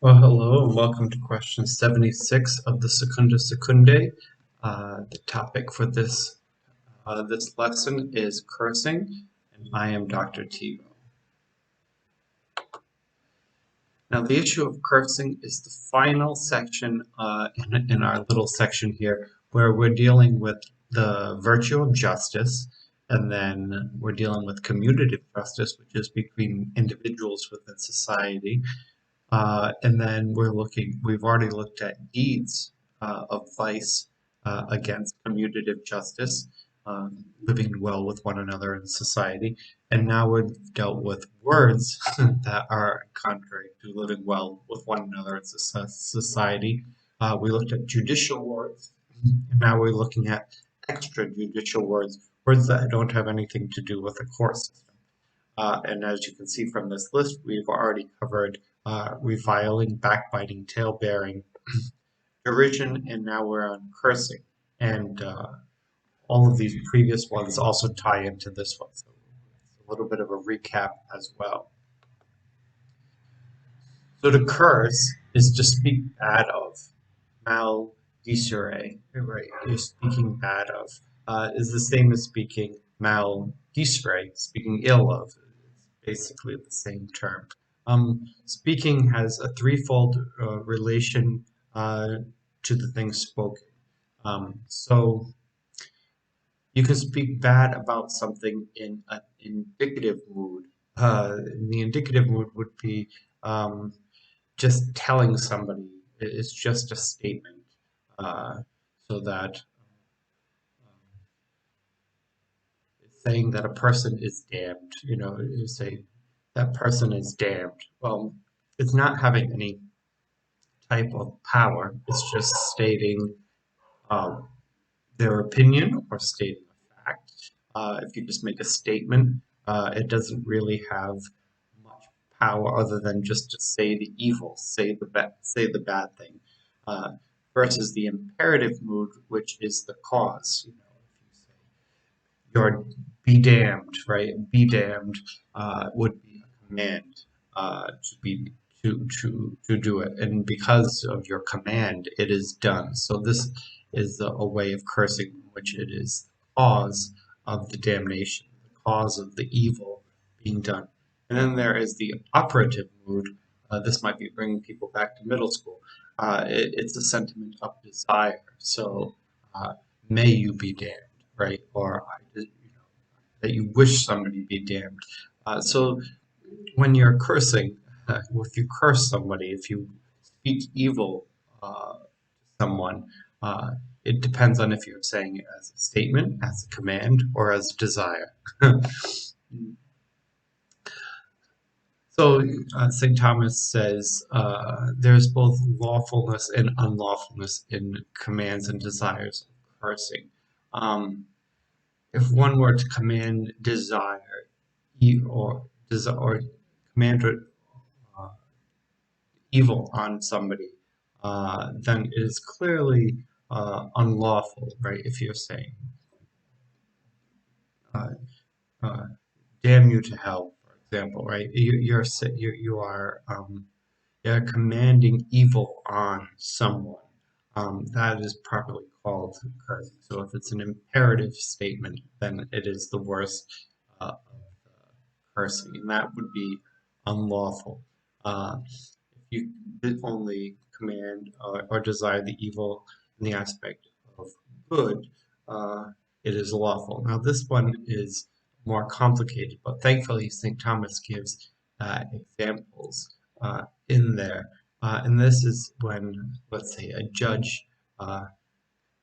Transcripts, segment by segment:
Well, hello and welcome to question 76 of the Secunda Secundae. The topic for this lesson is cursing, and I am Dr. Thibault. Now, the issue of cursing is the final section in our little section here, where we're dealing with the virtue of justice, and then we're dealing with commutative justice, which is between individuals within society. And then we've already looked at deeds of vice against commutative justice, living well with one another in society. And now we've dealt with words that are contrary to living well with one another in society. We looked at judicial words, and now we're looking at extrajudicial words, words that don't have anything to do with the court system. And as you can see from this list, we've already covered reviling, backbiting, tale-bearing, derision, and now we're on cursing. And all of these previous ones also tie into this one. So it's a little bit of a recap as well. So to curse is to speak bad of. Maldicere, right? You're speaking bad of. Is the same as speaking maldicere, speaking ill of. It's basically the same term. Speaking has a threefold relation to the thing spoken. So you can speak bad about something in an indicative mood. The indicative mood would be just telling somebody. It's just a statement, so that it's saying that a person is damned. You say that person is damned. Well, it's not having any type of power. It's just stating their opinion or stating a fact. If you just make a statement, it doesn't really have much power other than just to say the evil, say the bad thing, versus the imperative mood, which is the cause. If you say you're be damned, right? Be damned would be a command to do it, and because of your command, it is done. So this is a way of cursing, in which it is the cause of the damnation, the cause of the evil being done. And then there is the operative mood. This might be bringing people back to middle school. It's a sentiment of desire. So may you be damned, right? Or that you wish somebody be damned. So when you're cursing, if you curse somebody, if you speak evil to someone, it depends on if you're saying it as a statement, as a command, or as a desire. So St. Thomas says there's both lawfulness and unlawfulness in commands and desires of cursing. If one were to command desire or command evil on somebody, then it is clearly unlawful, right? If you're saying, uh, "Damn you to hell," for example, right? You are commanding evil on someone. That is properly called cursing. So if it's an imperative statement, then it is the worst of cursing, and that would be unlawful. If you only command or desire the evil in the aspect of good, it is lawful. Now, this one is more complicated, but thankfully, St. Thomas gives examples in there. And this is when, let's say, a judge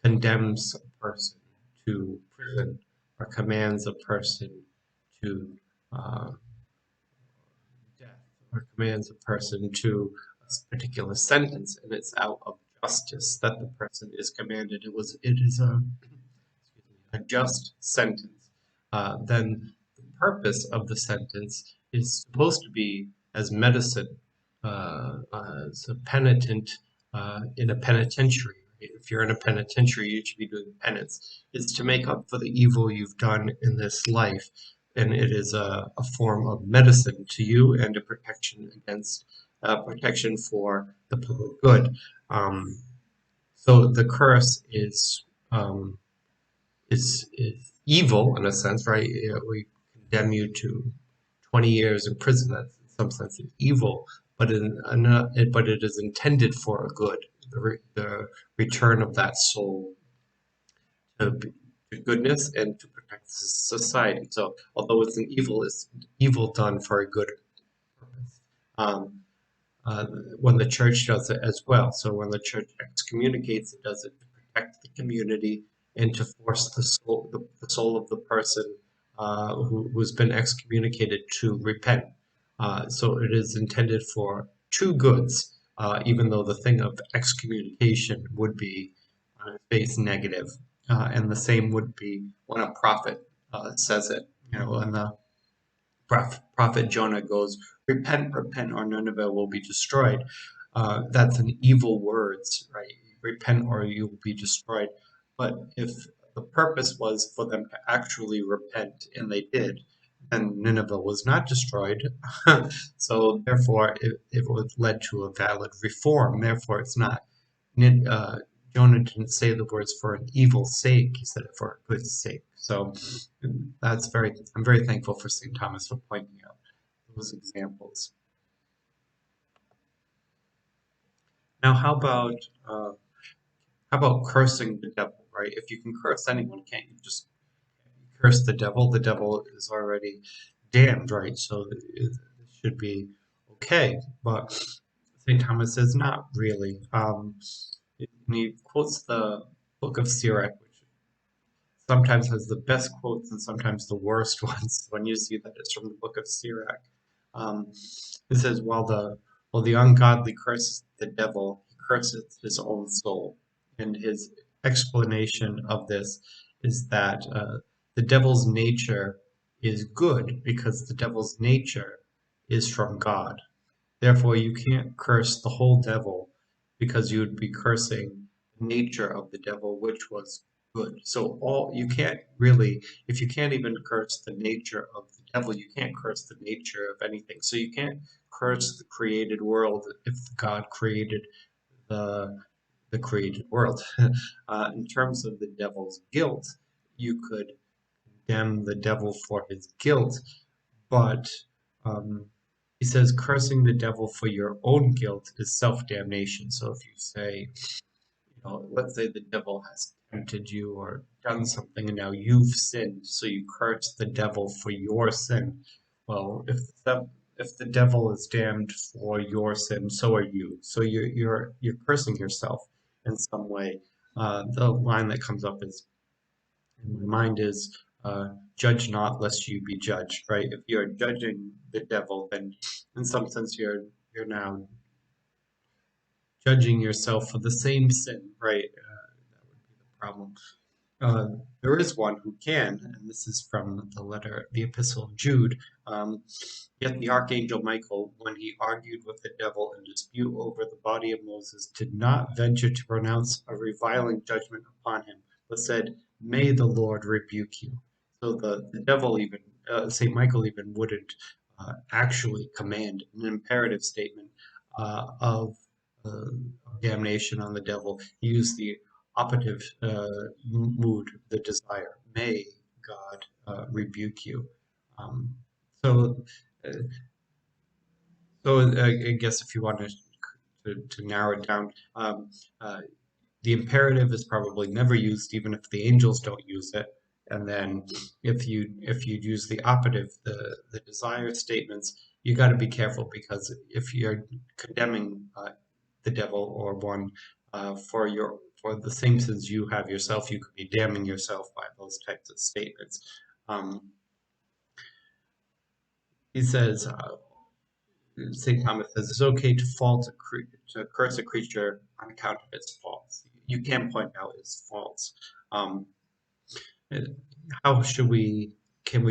condemns a person to prison or commands a person to death or commands a person to a particular sentence, and it's out of justice that the person is commanded. It is a just sentence. Then the purpose of the sentence is supposed to be as medicine, as a penitent in a penitentiary. If you're in a penitentiary, you should be doing penance. It's to make up for the evil you've done in this life, and it is a form of medicine to you and a protection against protection for the public good. So the curse is evil in a sense, right? We condemn you to 20 years in prison. That's in some sense evil, but it is intended for a good. The return of that soul to, to goodness and to protect society. So although it's evil done for a good purpose. Um, uh, when the church does it as well. So when the church excommunicates, it does it to protect the community and to force the soul of the person who's been excommunicated to repent. So it is intended for two goods, even though the thing of excommunication would be on its face negative. And the same would be when a prophet says it. When the prophet Jonah goes, "Repent, repent, or Nineveh will be destroyed." That's an evil words, right? Repent or you will be destroyed. But if the purpose was for them to actually repent, and they did, then Nineveh was not destroyed. So therefore, it was led to a valid reform. Therefore, it's not. Jonah didn't say the words for an evil sake; he said it for a good sake. So I'm very thankful for St. Thomas for pointing out those examples. Now, uh, how about cursing the devil, right? If you can curse anyone, can't you just curse the devil? The devil is already damned, right? So it should be okay. But St. Thomas says not really. And he quotes the Book of Sirach, which sometimes has the best quotes and sometimes the worst ones when you see that it's from the Book of Sirach. Um, it says, while the ungodly curses the devil, he curses his own soul. And his explanation of this is that the devil's nature is good because the devil's nature is from God. Therefore, you can't curse the whole devil because you would be cursing the nature of the devil, which was good. So all you can't really, if you can't even curse the nature of the devil, you can't curse the nature of anything. So you can't curse the created world if God created the the created world. In terms of the devil's guilt, you could condemn the devil for his guilt, but um, he says cursing the devil for your own guilt is self-damnation. So if you say, let's say the devil has tempted you or done something and now you've sinned, so you curse the devil for your sin. Well, if the devil is damned for your sin, so are you. So you're cursing yourself in some way. The line that comes up is in my mind is judge not lest you be judged, right? If you're judging the devil, then in some sense you're now judging yourself for the same sin, right? That would be the problem. Uh, there is one who can, and this is from the Epistle of Jude. Um, Yet the archangel Michael, when he argued with the devil in dispute over the body of Moses, did not venture to pronounce a reviling judgment upon him, but said, "May the Lord rebuke you." So the devil even, Saint Michael even wouldn't actually command an imperative statement of damnation on the devil. He used the operative mood, the desire. May God rebuke you. Um, so, uh, I guess if you want to narrow it down, uh, the imperative is probably never used, even if the angels don't use it. And then if you use the operative, the desire statements, you got to be careful because if you're condemning the devil or one for the same sins you have yourself, you could be damning yourself by those types of statements. Um, he says, St. Thomas says it's okay to to curse a creature on account of its faults. You can point out its faults. Um, how can we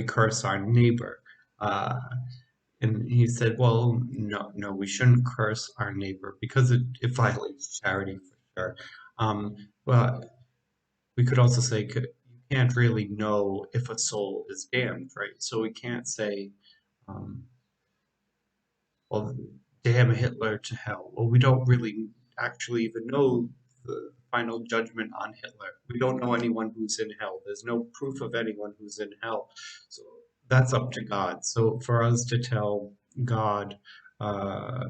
curse our neighbor? Uh, and he said, well, no, we shouldn't curse our neighbor because it violates charity for sure. Well, we could also say you can't really know if a soul is damned, right? So we can't say, um, well, damn Hitler to hell. Well, we don't really actually even know the final judgment on Hitler. We don't know anyone who's in hell. There's no proof of anyone who's in hell. So that's up to God. So for us to tell God, uh,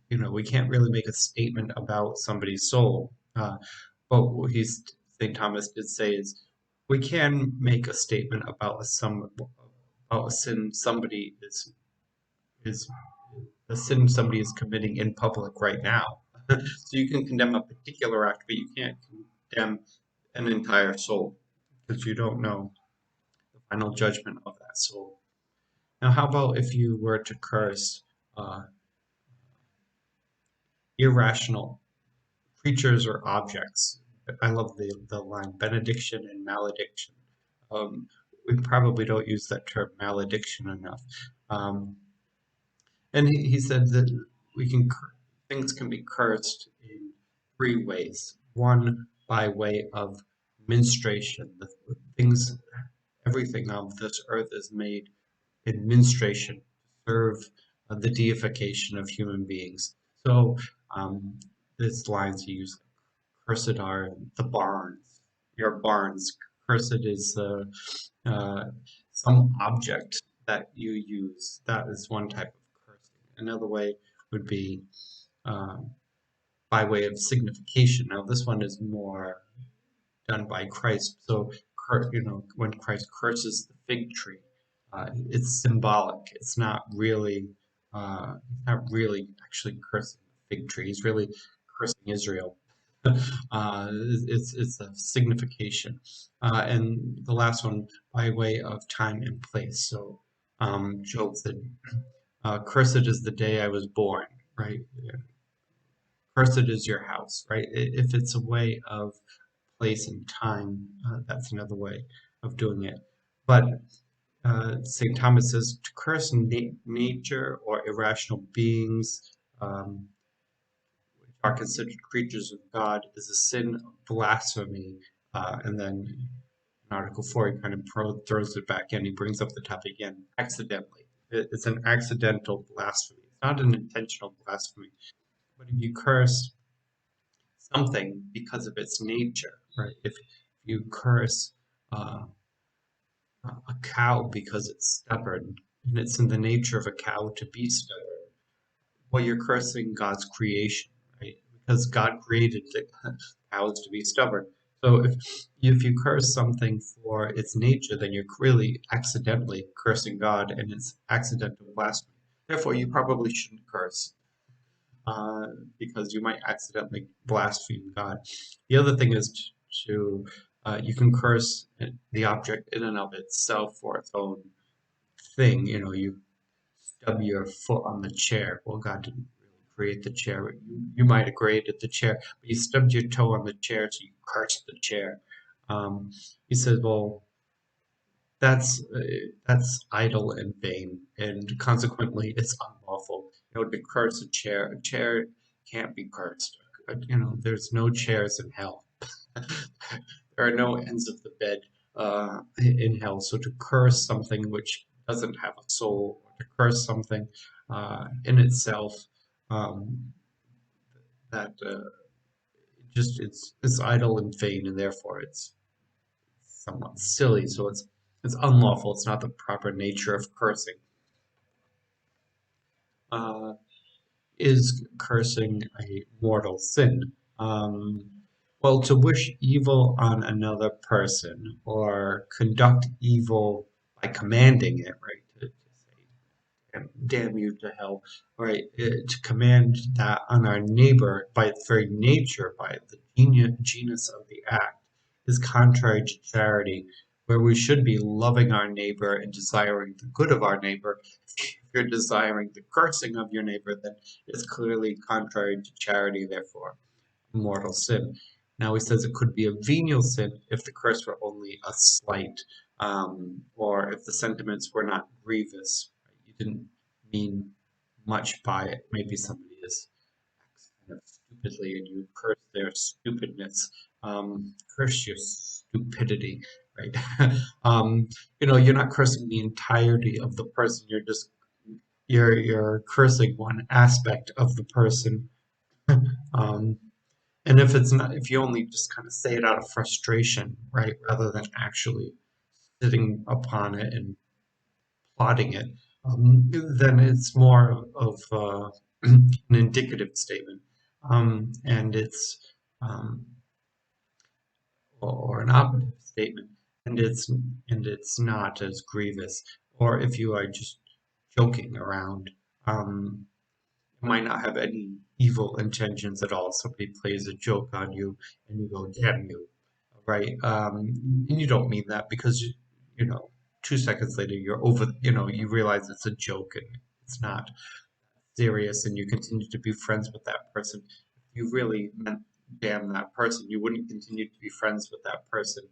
we can't really make a statement about somebody's soul. But what St. Thomas did say is we can make a statement about a sin somebody is the sin somebody is committing in public right now. So you can condemn a particular act, but you can't condemn an entire soul because you don't know the final judgment of that soul. Now, how about if you were to curse uh, irrational creatures or objects? I love the line benediction and malediction. Um, we probably don't use that term malediction enough. Um, And he said that we can things can be cursed in three ways. One, by way of menstruation. The things, everything of this earth is made in menstruation to serve the deification of human beings. So this lines he used, cursed are the barns, your barns. Cursed is uh, some object that you use. That is one type of cursing. Another way would be um, by way of signification. Now, this one is more done by Christ. So, when Christ curses the fig tree, it's symbolic. He's not really actually cursing the fig tree. He's really cursing Israel. It's a signification. And the last one by way of time and place. So, Job said, "Cursed is the day I was born." Right? Cursed is your house. Right? If it's a way of place and time, that's another way of doing it. But St. Thomas says to curse nature or irrational beings, which are considered creatures of God, is a sin of blasphemy. And then in Article 4, he kind of throws it back in. He brings up the topic again accidentally. It's an accidental blasphemy. It's not an intentional blasphemy. But if you curse something because of its nature, right? If you curse uh, a cow because it's stubborn, and it's in the nature of a cow to be stubborn, well, you're cursing God's creation, right? Because God created the cows to be stubborn. So if you curse something for its nature, then you're really accidentally cursing God, and it's accidental blasphemy. Therefore, you probably shouldn't curse uh, because you might accidentally blaspheme God. The other thing is you can curse the object in and of itself for its own thing. You stub your foot on the chair. Well, God didn't really create the chair. You might have created the chair, but you stubbed your toe on the chair, so you cursed the chair. He says, well, that's idle and vain, and consequently, it's unlawful. To curse a chair. A chair can't be cursed. There's no chairs in hell. There are no ends of the bed in hell. So to curse something which doesn't have a soul, or to curse something in itself um, that it's idle and vain, and therefore it's somewhat silly. So it's unlawful. It's not the proper nature of cursing. Uh, is cursing a mortal sin? Well, to wish evil on another person or conduct evil by commanding it, right? To say, damn you to hell, right? To command that on our neighbor by its very nature, by the genus of the act, is contrary to charity, where we should be loving our neighbor and desiring the good of our neighbor. If you're desiring the cursing of your neighbor, then it's clearly contrary to charity, therefore mortal sin. Now he says it could be a venial sin if the curse were only a slight, or if the sentiments were not grievous. Right? You didn't mean much by it. Maybe somebody is kind of stupidly and you curse their stupidness. Curse your stupidity, right? You're not cursing the entirety of the person. you're cursing one aspect of the person. um, and if it's not, if you only just kind of say it out of frustration, right, rather than actually sitting upon it and plotting it, then it's more of an indicative statement, and it's um, or an operative statement, and it's not as grievous. Or if you are just joking around, um, you might not have any evil intentions at all. Somebody plays a joke on you, and you go, "Damn you," right? And you don't mean that because you know, 2 seconds later you're over. You know, you realize it's a joke and it's not serious, and you continue to be friends with that person. If you really meant damn that person, you wouldn't continue to be friends with that person.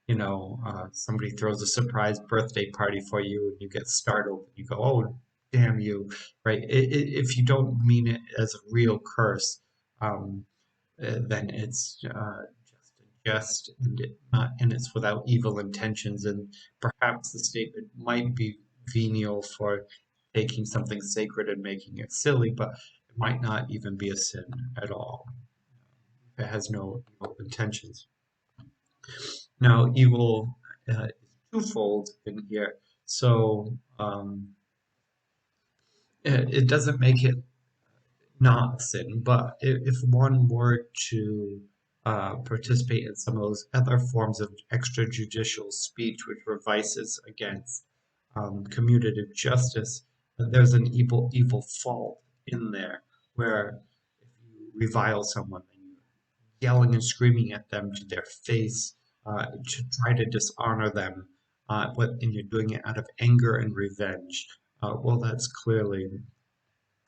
You know, somebody throws a surprise birthday party for you, and you get startled. You go, "Oh, damn you!" Right? If you don't mean it as a real curse, um, then it's just a jest, and it's without evil intentions. And perhaps the statement might be venial for taking something sacred and making it silly, but it might not even be a sin at all. It has no evil intentions. Now, evil is twofold in here, so it doesn't make it not sin, but if one were to participate in some of those other forms of extrajudicial speech, which were vices against commutative justice, there's an evil fault in there where if you revile someone and you're yelling and screaming at them to their face to try to dishonor them, and you're doing it out of anger and revenge, well, that's clearly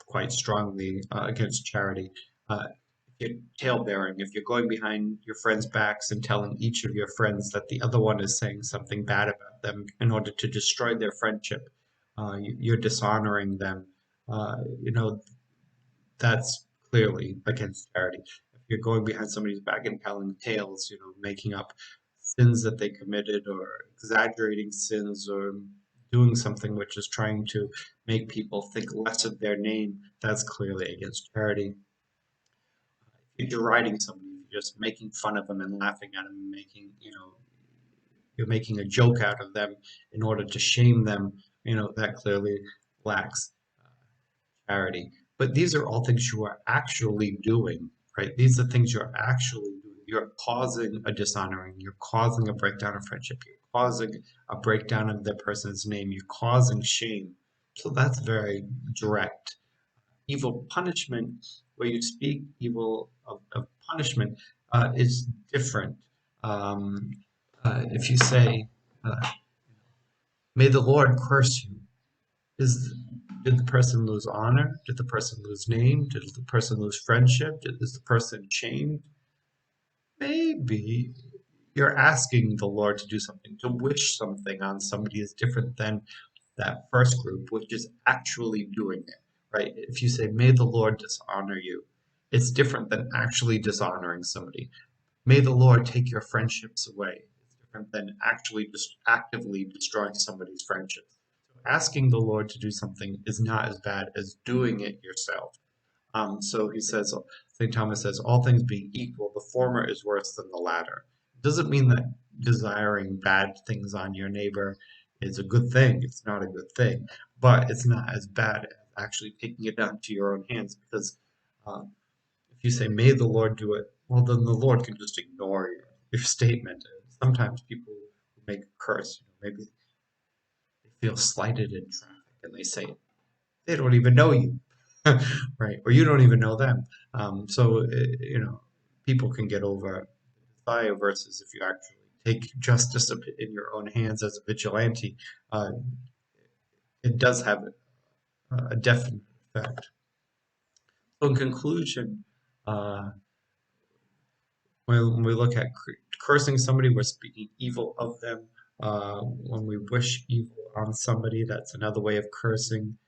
quite strongly against charity. If you're talebearing, if you're going behind your friends' backs and telling each of your friends that the other one is saying something bad about them in order to destroy their friendship, you're dishonoring them. You know, that's clearly against charity. If you're going behind somebody's back and telling tales, you know, making up sins that they committed or exaggerating sins or doing something which is trying to make people think less of their name, that's clearly against charity. If you're deriding somebody, if you're just making fun of them and laughing at them, making, you know, you're making a joke out of them in order to shame them, you know, that clearly lacks charity. But these are all things you are actually doing, right? These are things you're actually doing. You're causing a dishonoring. You're causing a breakdown of friendship. You're causing a breakdown of the person's name. You're causing shame. So that's very direct. Evil punishment, where you speak evil of punishment, is different. Um, if you say, "May the Lord curse you," is did the person lose honor? Did the person lose name? Did the person lose friendship? Is the person shamed? Maybe you're asking the Lord to do something. To wish something on somebody is different than that first group, which is actually doing it, right? If you say, "May the Lord dishonor you," it's different than actually dishonoring somebody. "May the Lord take your friendships away." It's different than actually just actively destroying somebody's friendships. So asking the Lord to do something is not as bad as doing it yourself. So he says, St. Thomas says, all things being equal, the former is worse than the latter. It doesn't mean that desiring bad things on your neighbor is a good thing. It's not a good thing, but it's not as bad as actually taking it down to your own hands because if you say, "May the Lord do it," well, then the Lord can just ignore your statement. Sometimes people who make a curse, you know, maybe they feel slighted in traffic and they say, they don't even know you, right? Or you don't even know them. You know, people can get over fire versus if you actually take justice in your own hands as a vigilante, uh, it does have a definite effect. So in conclusion, uh, when we look at cursing somebody, we're speaking evil of them. When we wish evil on somebody, that's another way of cursing.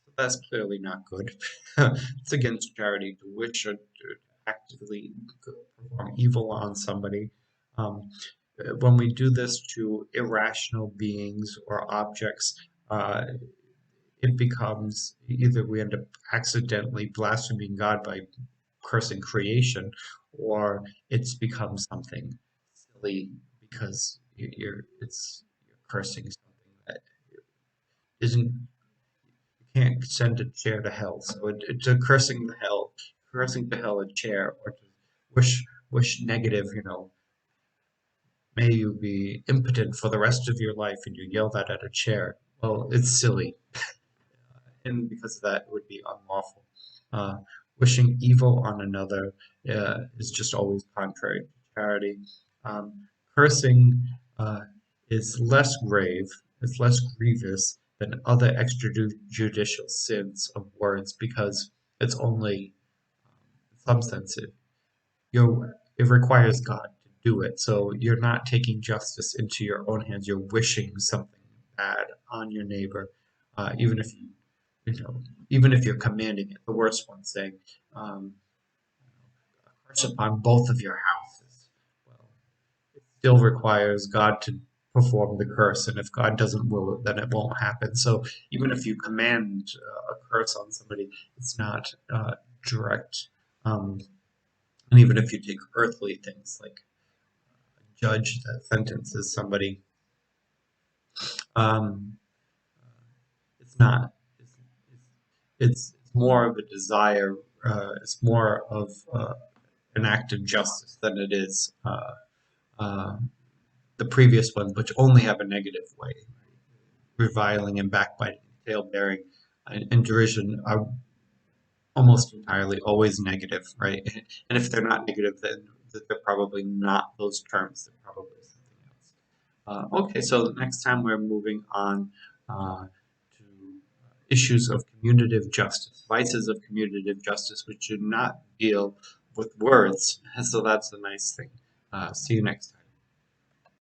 So that's clearly not good. It's against charity to wish or to actively perform evil on somebody. Um, when we do this to irrational beings or objects, uh, it becomes either we end up accidentally blaspheming God by cursing creation, or it's become something silly because you're cursing something that isn't, you can't send a chair to hell. So it's a cursing to hell a chair, or to wish negative, may you be impotent for the rest of your life, and you yell that at a chair. Well, it's silly, and because of that, it would be unlawful. Uh, Wishing evil on another is just always contrary to charity. Cursing is less grave, it's less grievous than other extrajudicial sins of words, because it's only, in some sense, it requires God to do it. So you're not taking justice into your own hands. You're wishing something bad on your neighbor, even if you know, even if you're commanding it. The worst one saying, um, "Curse upon both of your houses." Well, it still requires God to perform the curse, and if God doesn't will it, then it won't happen. So even if you command a curse on somebody, it's not direct. Um, and even if you take earthly things like a judge that sentences somebody, um, it's not. It's more of a desire. It's more of an act of justice than it is uh, the previous ones, which only have a negative way. Reviling and backbiting, tail bearing, and derision are almost entirely always negative, right? And if they're not negative, then they're probably not those terms. They're probably something else. Okay, so the next time we're moving on to issues of commutative justice, vices of commutative justice, which do not deal with words. So that's the nice thing. See you next time.